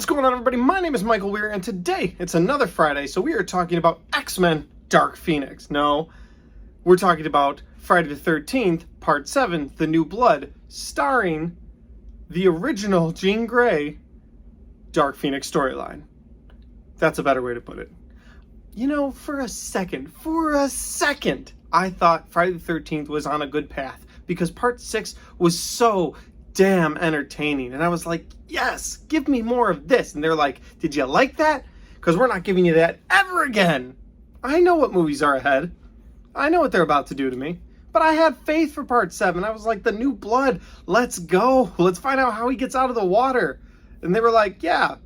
What's going on, everybody? My name is Michael Weer, and today it's another Friday, so we are talking about X-Men Dark Phoenix. No, we're talking about Friday the 13th, Part 7, The New Blood, starring the original Jean Grey Dark Phoenix storyline. That's a better way to put it. You know, for a second, I thought Friday the 13th was on a good path because Part 6 was so damn entertaining. And I was like, yes, give me more of this. And they're like, did you like that? Because we're not giving you that ever again. I know what movies are ahead. I know what they're about to do to me. But I had faith for Part 7. I was like, The New Blood, let's go. Let's find out how he gets out of the water. And they were like, yeah,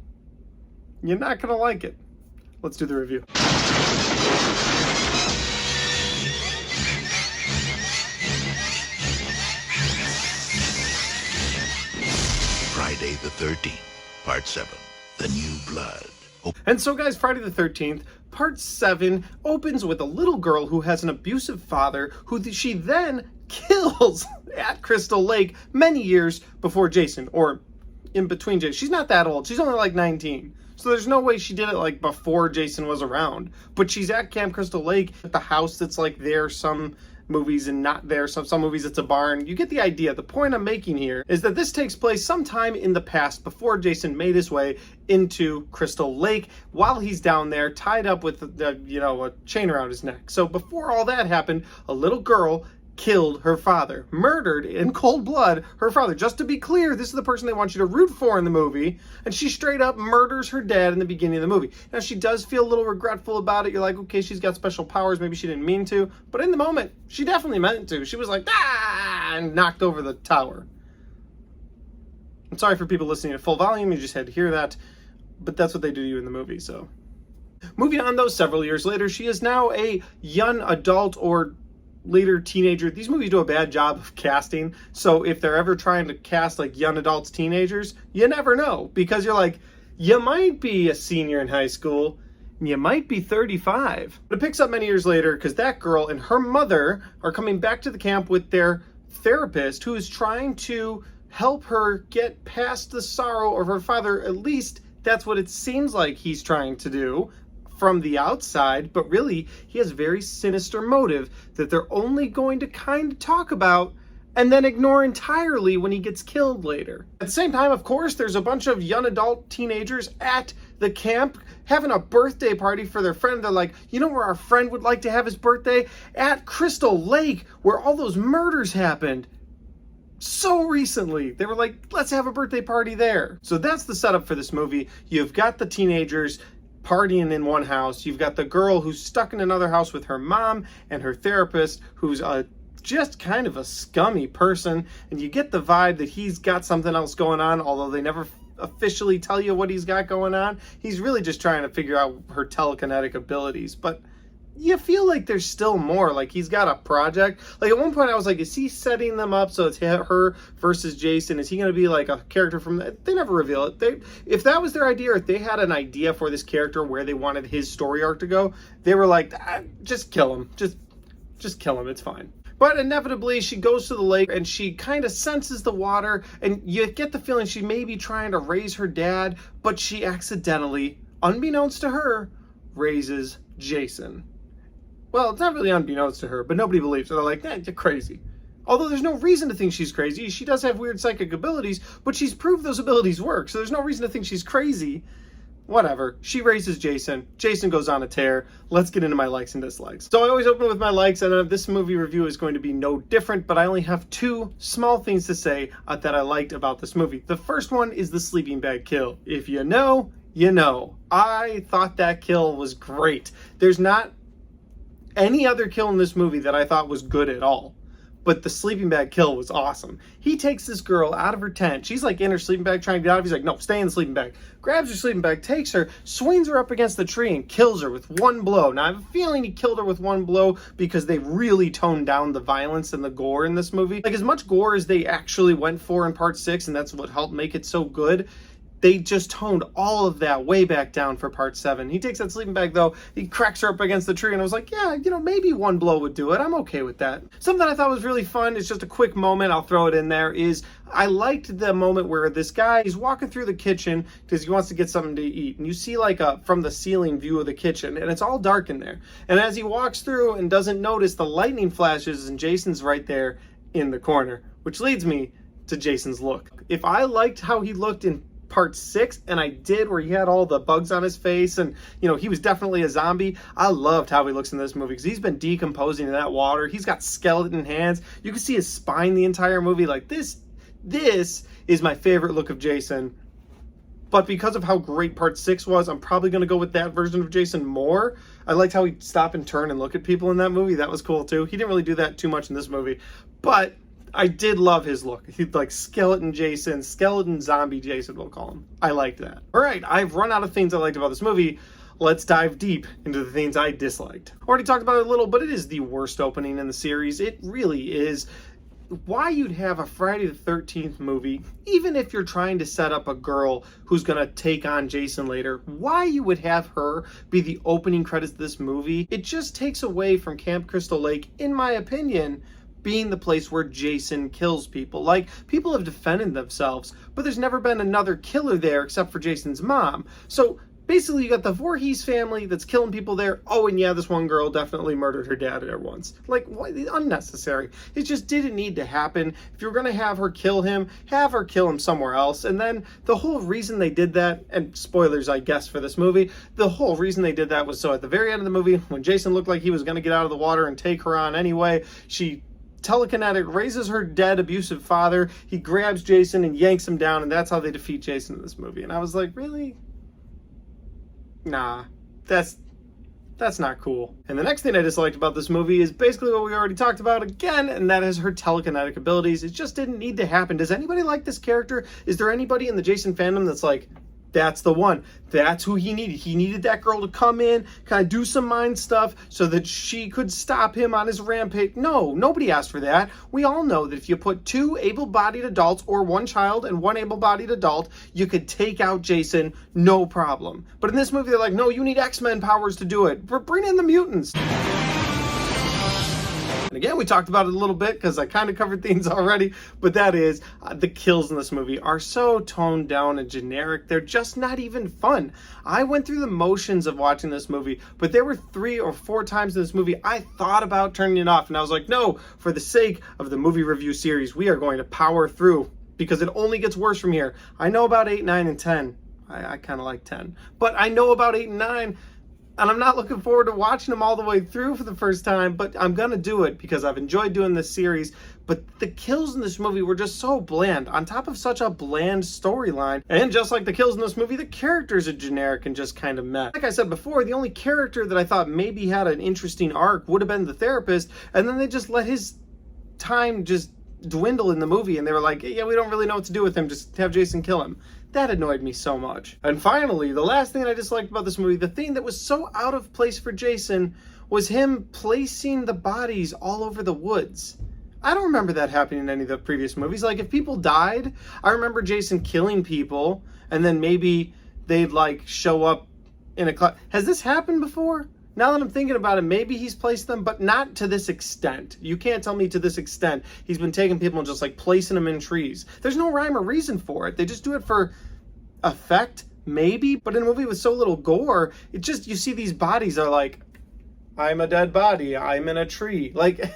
you're not going to like it. Let's do the review. Friday the 13th, Part 7, The New Blood. And so, guys, Friday the 13th, Part 7 opens with a little girl who has an abusive father who she then kills at Crystal Lake many years before Jason, or in between Jason. She's not that old. She's only like 19. So there's no way she did it like before Jason was around. But she's at Camp Crystal Lake at the house that's like there some movies and not there. Some movies it's a barn. You get the idea. The point I'm making here is that this takes place sometime in the past before Jason made his way into Crystal Lake while he's down there tied up with a chain around his neck. So before all that happened, a little girl killed her father, murdered in cold blood her father. Just to be clear, this is the person they want you to root for in the movie, and she straight up murders her dad in the beginning of the movie. Now, she does feel a little regretful about it. You're like, okay, she's got special powers, maybe she didn't mean to, but in the moment, she definitely meant to. She was like, ah, and knocked over the tower. I'm sorry for people listening at full volume, you just had to hear that, but that's what they do to you in the movie, so. Moving on, though, several years later, she is now a young adult or later teenager. These movies do a bad job of casting, so if they're ever trying to cast like young adults, teenagers, you never know, because you're like, you might be a senior in high school, you might be 35. But it picks up many years later because that girl and her mother are coming back to the camp with their therapist who is trying to help her get past the sorrow of her father. At least that's what it seems like he's trying to do from the outside, but really he has a very sinister motive that they're only going to kind of talk about and then ignore entirely when he gets killed later. At the same time, of course, there's a bunch of young adult teenagers at the camp having a birthday party for their friend. They're like, you know where our friend would like to have his birthday? At Crystal Lake, where all those murders happened so recently. They were like, let's have a birthday party there. So that's the setup for this movie. You've got the teenagers partying in one house. You've got the girl who's stuck in another house with her mom and her therapist, who's just kind of a scummy person. And you get the vibe that he's got something else going on, although they never officially tell you what he's got going on. He's really just trying to figure out her telekinetic abilities. But you feel like there's still more, like he's got a project. Like at one point I was like, is he setting them up so it's her versus Jason? Is he going to be like a character from that? They never reveal it. If that was their idea, or if they had an idea for this character where they wanted his story arc to go, they were like, just kill him. Just kill him. It's fine. But inevitably, she goes to the lake and she kind of senses the water, and you get the feeling she may be trying to raise her dad, but she accidentally, unbeknownst to her, raises Jason. Well, it's not really unbeknownst to her, but nobody believes her. They're like, you're crazy. Although there's no reason to think she's crazy. She does have weird psychic abilities, but she's proved those abilities work, so there's no reason to think she's crazy. Whatever. She raises Jason. Jason goes on a tear. Let's get into my likes and dislikes. So I always open with my likes, and this movie review is going to be no different, but I only have two small things to say that I liked about this movie. The first one is the sleeping bag kill. If you know, you know. I thought that kill was great. There's not any other kill in this movie that I thought was good at all, but the sleeping bag kill was awesome. He takes this girl out of her tent. She's like in her sleeping bag trying to get out of it. He's like, no, stay in the sleeping bag. Grabs her sleeping bag, takes her, swings her up against the tree, and kills her with one blow. Now, I have a feeling he killed her with one blow because they really toned down the violence and the gore in this movie. Like, as much gore as they actually went for in Part 6, and that's what helped make it so good, They just toned all of that way back down for part 7. He takes that sleeping bag, though, he cracks her up against the tree, and I was like, yeah, maybe one blow would do it. I'm okay with that. Something I thought was really fun, it's just a quick moment, I'll throw it in there, is I liked the moment where this guy, he's walking through the kitchen because he wants to get something to eat, and you see like a from the ceiling view of the kitchen, and it's all dark in there. And as he walks through and doesn't notice, the lightning flashes, and Jason's right there in the corner, which leads me to Jason's look. If I liked how he looked in part 6, and I did, where he had all the bugs on his face and he was definitely a zombie, I loved how he looks in this movie because he's been decomposing in that water. He's got skeleton hands, you can see his spine the entire movie. Like this is my favorite look of Jason. But because of how great part 6 was, I'm probably going to go with that version of Jason more. I liked how he'd stop and turn and look at people in that movie. That was cool too. He didn't really do that too much in this movie, but I did love his look. He'd like skeleton Jason, skeleton zombie Jason, we'll call him. I liked that. All right, I've run out of things I liked about this movie. Let's dive deep into the things I disliked. Already talked about it a little, but it is the worst opening in the series. It really is. Why you'd have a Friday the 13th movie, even if you're trying to set up a girl who's going to take on Jason later, why you would have her be the opening credits of this movie, it just takes away from Camp Crystal Lake, in my opinion, being the place where Jason kills people. Like, people have defended themselves, but there's never been another killer there except for Jason's mom. So basically you got the Voorhees family that's killing people there. Oh, and yeah, this one girl definitely murdered her dad there once. Like, what? Unnecessary. It just didn't need to happen. If you're gonna have her kill him, have her kill him somewhere else. And then the whole reason they did that, and spoilers I guess for this movie, the whole reason they did that was so at the very end of the movie, when Jason looked like he was gonna get out of the water and take her on anyway, she telekinetic raises her dead abusive father, he grabs Jason and yanks him down, and that's how they defeat Jason in this movie. And I was like, really? Nah, that's not cool. And the next thing I disliked about this movie is basically what we already talked about again, and that is her telekinetic abilities. It just didn't need to happen. Does anybody like this character? Is there anybody in the Jason fandom that's like, that's the one, that's who he needed? He needed that girl to come in, kind of do some mind stuff so that she could stop him on his rampage. No, nobody asked for that. We all know that if you put 2 able-bodied adults, or 1 child and 1 able-bodied adult, you could take out Jason, no problem. But in this movie, they're like, no, you need X-Men powers to do it. Bring in the mutants. And again, we talked about it a little bit because I kind of covered things already, but that is, the kills in this movie are so toned down and generic. They're just not even fun. I went through the motions of watching this movie, but there were 3 or 4 times in this movie I thought about turning it off, and I was like, no, for the sake of the movie review series, we are going to power through because it only gets worse from here. I know about 8, 9, and 10. I kind of like 10, but I know about 8 and 9. And I'm not looking forward to watching them all the way through for the first time, but I'm going to do it because I've enjoyed doing this series. But the kills in this movie were just so bland, on top of such a bland storyline. And just like the kills in this movie, the characters are generic and just kind of meh. Like I said before, the only character that I thought maybe had an interesting arc would have been the therapist, and then they just let his time just dwindle in the movie, and they were like, yeah, we don't really know what to do with him, just have Jason kill him. That annoyed me so much. And finally, the last thing I disliked about this movie, the thing that was so out of place for Jason, was him placing the bodies all over the woods. I don't remember that happening in any of the previous movies. Like, if people died, I remember Jason killing people, and then maybe they'd like show up in a cloud. Has this happened before? Now that I'm thinking about it, maybe he's placed them, but not to this extent. You can't tell me to this extent he's been taking people and just like placing them in trees. There's no rhyme or reason for it. They just do it for effect, maybe. But in a movie with so little gore, it just, you see these bodies are like, I'm a dead body, I'm in a tree. Like,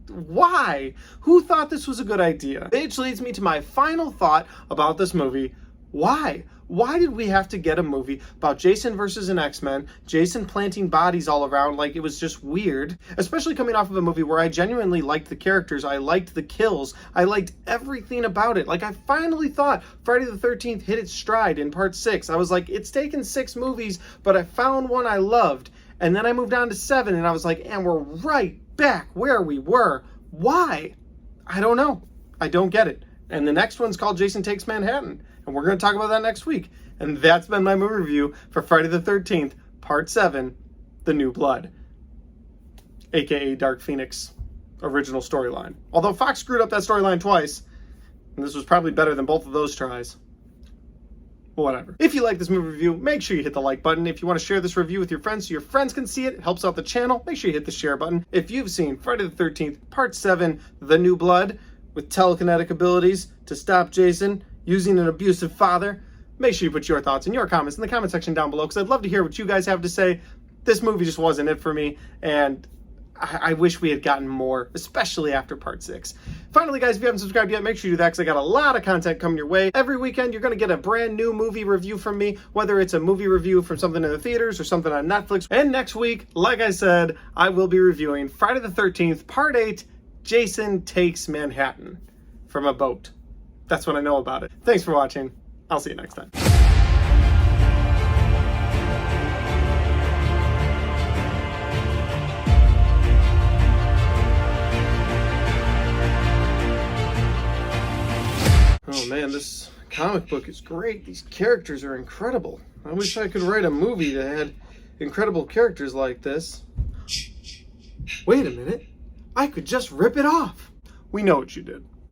why? Who thought this was a good idea? Which leads me to my final thought about this movie. Why? Why did we have to get a movie about Jason versus an X-Men, Jason planting bodies all around? Like, it was just weird, especially coming off of a movie where I genuinely liked the characters, I liked the kills, I liked everything about it. Like, I finally thought Friday the 13th hit its stride in part 6. I was like, it's taken 6 movies, but I found one I loved. And then I moved on to 7, and I was like, and we're right back where we were. Why? I don't know. I don't get it. And the next one's called Jason Takes Manhattan. And we're going to talk about that next week. And that's been my movie review for Friday the 13th, Part 7, The New Blood, aka Dark Phoenix original storyline. Although Fox screwed up that storyline twice, and this was probably better than both of those tries. whatever. If you like this movie review, make sure you hit the like button. If you want to share this review with your friends so your friends can see it, it helps out the channel, make sure you hit the share button. If you've seen Friday the 13th, Part 7, The New Blood, with telekinetic abilities to stop Jason using an abusive father, make sure you put your thoughts and your comments in the comment section down below, because I'd love to hear what you guys have to say. This movie just wasn't it for me, and I wish we had gotten more, especially after Part 6. Finally, guys, if you haven't subscribed yet, make sure you do that, because I got a lot of content coming your way. Every weekend, you're going to get a brand new movie review from me, whether it's a movie review from something in the theaters or something on Netflix. And next week, like I said, I will be reviewing Friday the 13th, Part 8, Jason Takes Manhattan from a boat. That's what I know about it. Thanks for watching. I'll see you next time. Oh man, this comic book is great. These characters are incredible. I wish I could write a movie that had incredible characters like this. Wait a minute. I could just rip it off. We know what you did.